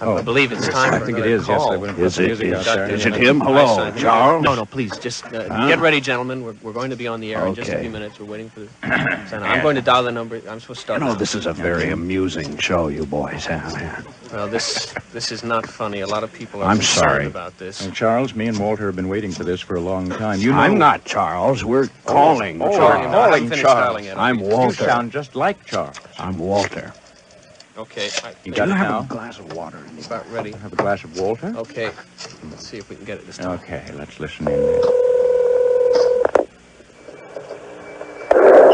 I believe it's time I for think it another is, yes. call. They went and put some music out there. Is it him? Hello, Charles? No, please, just get ready, gentlemen. We're going to be on the air in just a few minutes. We're waiting for the sound. I'm going to dial the number. I'm supposed to start now. This is a very amusing show you boys have here. Well, this is not funny. A lot of people are I'm concerned sorry about this. Well, Charles, me and Walter have been waiting for this for a long time. You know... I'm not Charles. We're calling Charles. Calling Charles. I'm Walter. You sound just like Charles. I'm Walter. Okay. You Do got you it have now? a glass of water? About ready. Have a glass of Walter? Okay. Let's see if we can get it this time. Okay, let's listen in.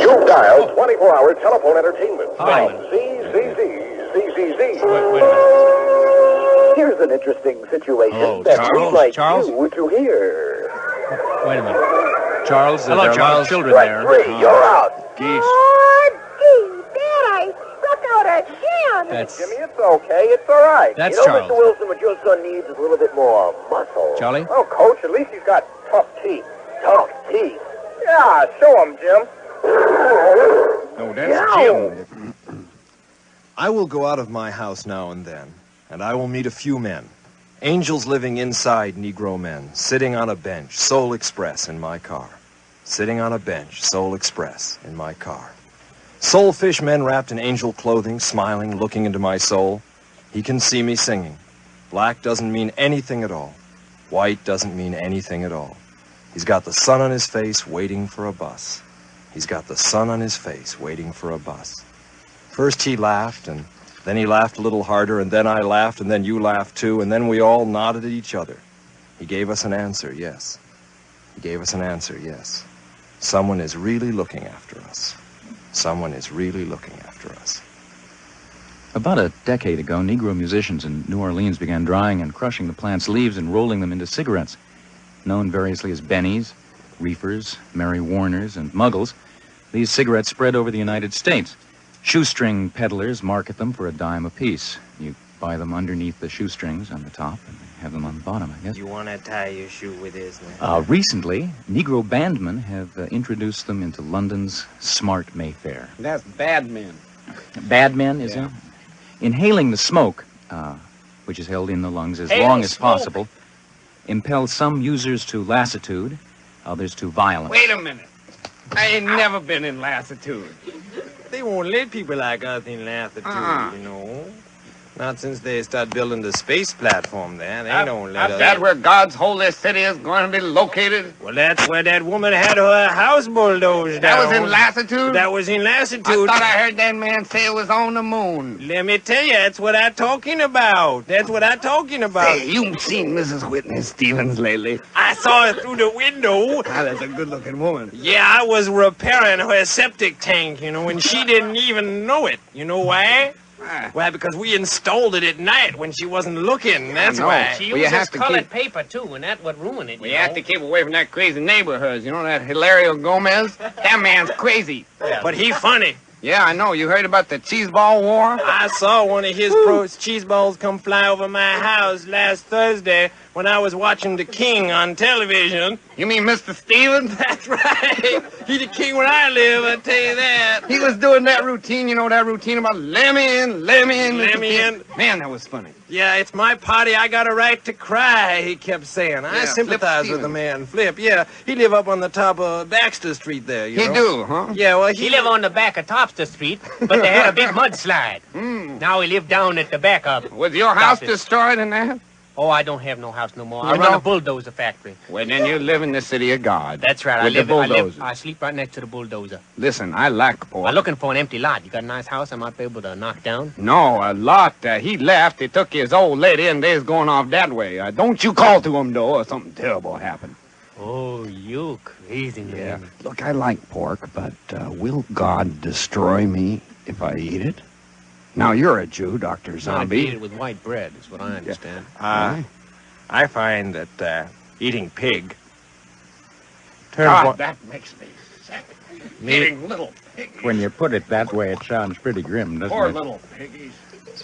You've dialed 24-hour telephone entertainment. Hi. CCZ. Wait a minute. Here's an interesting situation Hello, that Charles? we'd like Charles? you to hear. Wait a minute. Charles, Hello, there are a lot of Charles. children Strike there. three, you're out. Geese. Oh, gee, Dad, I stuck out a hand. That's Jimmy, it's okay. It's all right. That's you know, Charles. Mr. Wilson, what your son needs is a little bit more muscle. Charlie? Oh, Coach, at least he's got tough teeth. Tough teeth. Yeah, show him, Jim. No, that's Jim. I will go out of my house now and then, and I will meet a few men. Angels living inside Negro men, sitting on a bench, Soul Express in my car. Sitting on a bench, Soul Express in my car. Soulfish men wrapped in angel clothing, smiling, looking into my soul. He can see me singing. Black doesn't mean anything at all. White doesn't mean anything at all. He's got the sun on his face, waiting for a bus. He's got the sun on his face, waiting for a bus. First he laughed, and then he laughed a little harder, and then I laughed, and then you laughed too, and then we all nodded at each other. He gave us an answer, yes. He gave us an answer, yes. Someone is really looking after us. Someone is really looking after us. About a decade ago, Negro musicians in New Orleans began drying and crushing the plant's leaves and rolling them into cigarettes. Known variously as Bennies, Reefers, Mary Warners, and Muggles, these cigarettes spread over the United States. Shoestring peddlers market them for $0.10 apiece. You buy them underneath the shoestrings on the top and have them on the bottom, I guess. You want to tie your shoe with this, man? Recently, Negro bandmen have introduced them into London's Smart Mayfair. That's bad men. Bad men, is it? Inhaling the smoke, which is held in the lungs as long as possible, impels some users to lassitude, others to violence. Wait a minute. I ain't never been in lassitude. They won't let people like us in lassitude, you know. Not since they start building the space platform there. They don't let us. That's where God's holy city is going to be located? Well, that's where that woman had her house bulldozed That down. was in lassitude? That was in lassitude. I thought I heard that man say it was on the moon. Let me tell you, that's what I'm talking about. That's what I'm talking about. Hey, you seen Mrs. Whitney Stevens lately? I saw her through the window. Ah, that's a good-looking woman. Yeah, I was repairing her septic tank, you know, and she didn't even know it. You know why? Well, because we installed it at night when she wasn't looking. That's why. She Well, you uses have to colored paper, too, and that would ruin it, We have to keep away from that crazy neighbor of hers. You know that Hilario Gomez? That man's crazy. But he funny. Yeah, I know. You heard about the cheeseball war? I saw one of his cheese balls come fly over my house last Thursday when I was watching The King on television. You mean Mr. Stevens? That's right. He the king where I live, I tell you that. He was doing that routine, you know, that routine about let me in, Mr. Let me in. Stevens. Man, that was funny. Yeah, it's my party. I got a right to cry, he kept saying. I Yeah, sympathize Flip with the Stevens. man. Flip, yeah. He live up on the top of Baxter Street there, you He know. do, huh? Yeah, well, He live on the back of Topster Street, but they had a big mudslide. Now he live down at the back of. Was your house Stop it. destroyed in that? Oh, I don't have no house no more. You I run a don't? bulldozer factory. Well, then you live in the city of God. That's right. With the bulldozers. I sleep right next to the bulldozer. Listen, I like pork. I'm looking for an empty lot. You got a nice house I might be able to knock down? No, a lot. He left. He took his old lady, and they's going off that way. Don't you call to him, though, or something terrible happened. Oh, you crazy man. Look, I like pork, but will God destroy me if I eat it? Now, you're a Jew, Dr. I'd eat Zombie. it with white bread, is what I understand. I find that eating pig turns that makes me sick. Me- Eating little piggies. When you put it that way, it sounds pretty grim, doesn't Poor it? little piggies.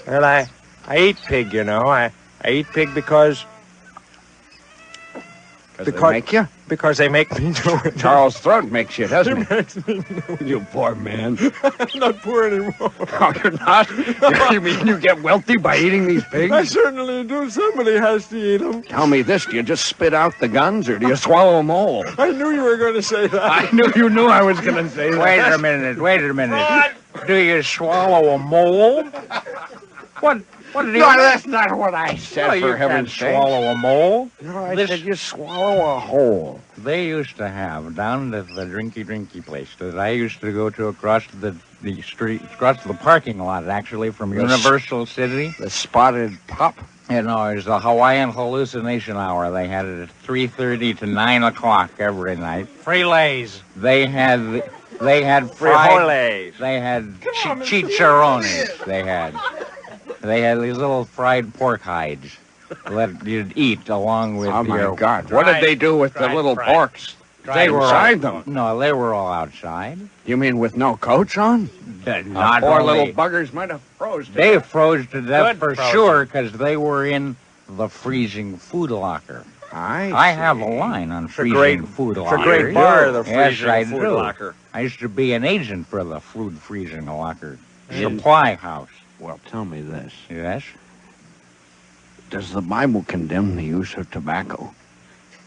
Well, I eat pig, you know. I eat pig because Because make you? Because they make me do it. Charles Throat makes you, doesn't he? Makes me do it. You poor man. I'm not poor anymore. No, you're not. You mean you get wealthy by eating these pigs? I certainly do. Somebody has to eat them. Tell me this, do you just spit out the guns, or do you swallow them all? I knew you were going to say that. I knew you knew I was going to say that. Wait a minute. Do you swallow a mole? What did you... No, that's not what I said, No, for you heaven's can't sake. swallow a mole. No, I said you swallow a hole. They used to have down at the drinky place that I used to go to across the street, across the parking lot, actually, from Universal City. The spotted pup. You know, it was the Hawaiian hallucination hour. They had it at 3:30 to 9 o'clock every night. Free lays. They had fried. Frijoles. They had chicharrones. They had these little fried pork hides that you'd eat along with Oh, your... my God. What did they do with the Fried, little fried. porks? They were inside them. No, they were all outside. You mean with no coats on? Not Poor only- little buggers might have froze to They death. froze to death Good for frozen. sure because they were in the freezing food locker. I have a line on freezing great- food It's locker. a great bar, the Yes, freezing I food do. locker. I used to be an agent for the food freezing locker supply house. Well, tell me this. Yes. Does the Bible condemn the use of tobacco?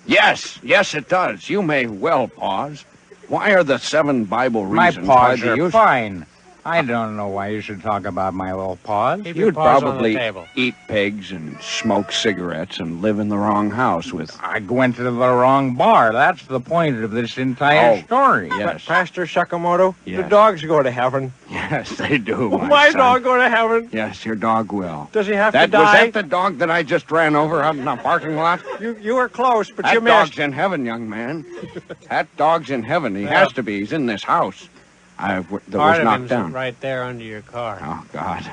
Yes, it does. You may well pause. Why are the 7 Bible My reasons why paws the are use... fine. I don't know why you should talk about my little paws. Keep your You'd paws on the probably table. eat pigs and smoke cigarettes and live in the wrong house with... I went to the wrong bar. That's the point of this entire Oh. story. Yes, Pastor Sakamoto, the Yes. dogs go to heaven. yes, they do, Will my my son. dog go to heaven? Yes, your dog will. Does he have to Was die? that the dog that I just ran over out in the parking lot? You were close, but you That missed. dog's in heaven, young man. That dog's in heaven. He has to be. He's in this house. That was Part of knocked him's down. right there under your car. Oh, God.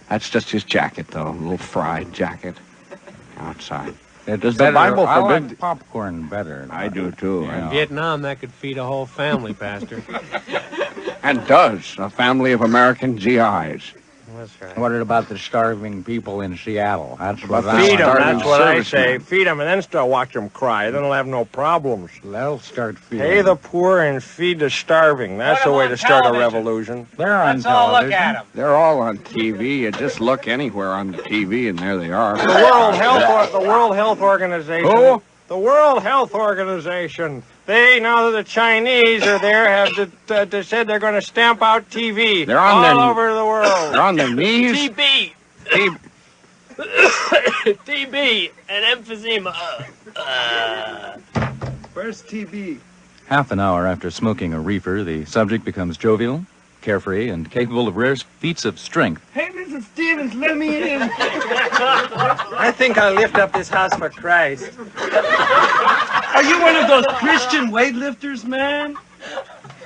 That's just his jacket, though. A little fried jacket outside. It's Does the better- Bible I forbid- like popcorn better. I do, too. Yeah. Vietnam, that could feed a whole family, Pastor. And does. A family of American GIs. That's right. What about the starving people in Seattle? That's what But I Feed them, Starving that's what I servicemen. say. Feed them and then still watch them cry. Then they'll have no problems. They'll start feeling. Pay the poor and feed the starving. That's Put the 'em way on to start a television. revolution. They're on Let's all television. look at him. They're all on TV. You just look anywhere on the TV, and there they are. The World Health Organization. Who? The World Health Organization. They, now that the Chinese are there, have said they're going to stamp out TV They're on all their- over the world. They're on their knees. TB, T- TB, and emphysema. Where's TB? Half an hour after smoking a reefer, the subject becomes jovial, carefree, and capable of rare feats of strength. Hey, Mrs. Stevens, let me in. I think I'll lift up this house for Christ. Are you one of those Christian weightlifters, man?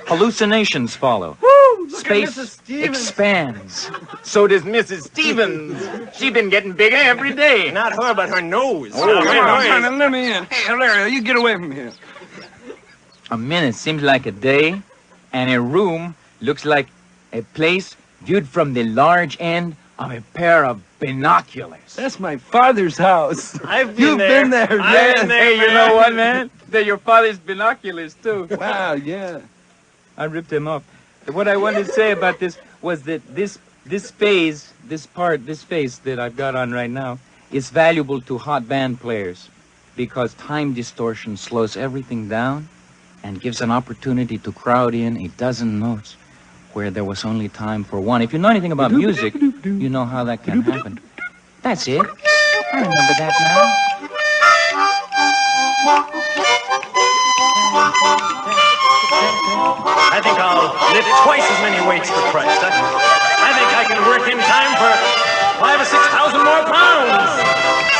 Hallucinations follow. Look at Space Mrs. Stevens. expands. So does Mrs. Stevens. She's been getting bigger every day. Not her, but her nose. Let me in. Hey, Larry, you get away from here. A minute seems like a day, and a room looks like a place viewed from the large end of a pair of binoculars. That's my father's house. I've You've been there, yes. Hey, you know what, man? They're your father's binoculars, too. Wow, yeah. I ripped him off. What I wanted to say about this was that this phase that I've got on right now is valuable to hot band players because time distortion slows everything down and gives an opportunity to crowd in a dozen notes where there was only time for one. If you know anything about music, you know how that can happen. That's it. I remember that now. I think I'll lift twice as many weights for Christ. I think I can work in time for 5,000 or 6,000 more pounds.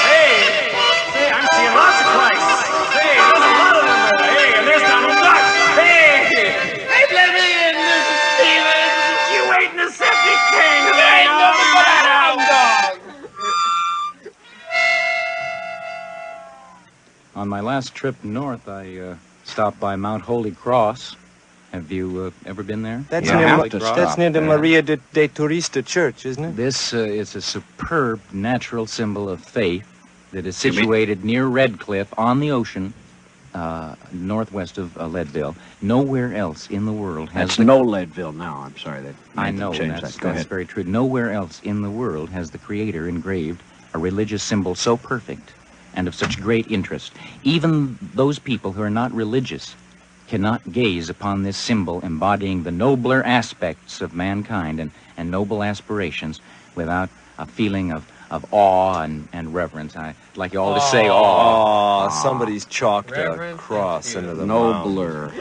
Say, I'm seeing lots of Christ. Say, there's a lot of them there. Hey, and there's Donald Duck. Hey, let me in, Mrs. Stevens. You ain't in a septic tank. Hey, no hound dog. On my last trip north, I stopped by Mount Holy Cross. Have you ever been there? That's You near, have to stop that's near the there. Maria de Turista Church, isn't it? This is a superb natural symbol of faith that is situated near Red Cliff on the ocean northwest of Leadville. Nowhere else in the world has That's no Leadville now. I'm sorry. I know, that's very true. Nowhere else in the world has the Creator engraved a religious symbol so perfect and of such great interest. Even those people who are not religious cannot gaze upon this symbol embodying the nobler aspects of mankind and noble aspirations without a feeling of awe and reverence. I like you all to say awe. Oh, somebody's chalked a cross into the nobler.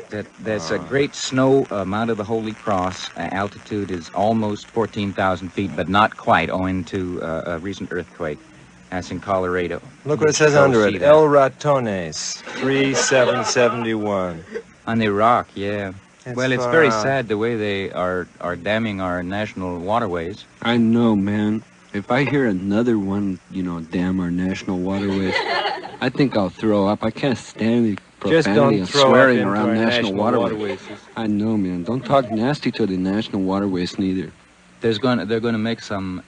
That's a great snow Mount of the Holy Cross. Altitude is almost 14,000 feet, but not quite, owing to a recent earthquake. That's in Colorado. Look what it says under it. El Ratones, 3771. On the rock, yeah. Well, it's very sad the way they are damming our national waterways. I know, man. If I hear another one, dam our national waterways, I think I'll throw up. I can't stand the profanity and swearing around national waterways. I know, man. Don't talk nasty to the national waterways neither. They're going to make some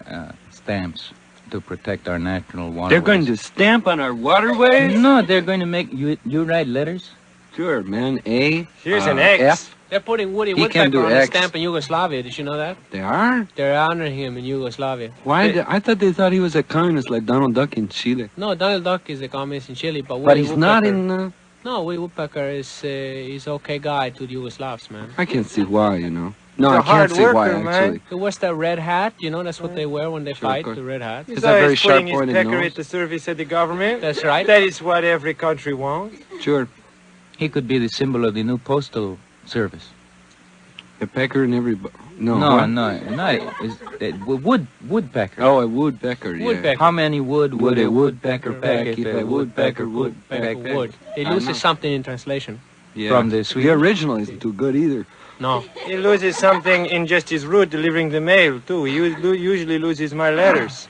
stamps to protect our national waterways. They're going to stamp on our waterways? No, they're going to make you write letters. Sure, man. A. Here's an X. F. They're putting Woody Woodpecker on the stamp in Yugoslavia. Did you know that? They are? They're honoring him in Yugoslavia. Why? I thought they thought he was a communist like Donald Duck in Chile. No, Donald Duck is a communist in Chile, but Woody he's Woodpecker, not in... No, Woody Woodpecker is okay guy to the Yugoslavs, man. I can't see why, No, I can't see why, actually. He wears that red hat, that's what they wear when they fight, the red hat. He's a very sharp-pointed nose. Pecker at the service of the government. That's right. That is what every country wants. Sure. He could be the symbol of the new postal service. A pecker and everybody. No. Woodpecker. Oh, a woodpecker. Yeah. Woodpecker. How many would a woodpecker peck if a woodpecker would peck? It loses something in translation. Yeah. From the Swedish. The original isn't too good either. No. He loses something in just his route delivering the mail, too. He usually loses my letters.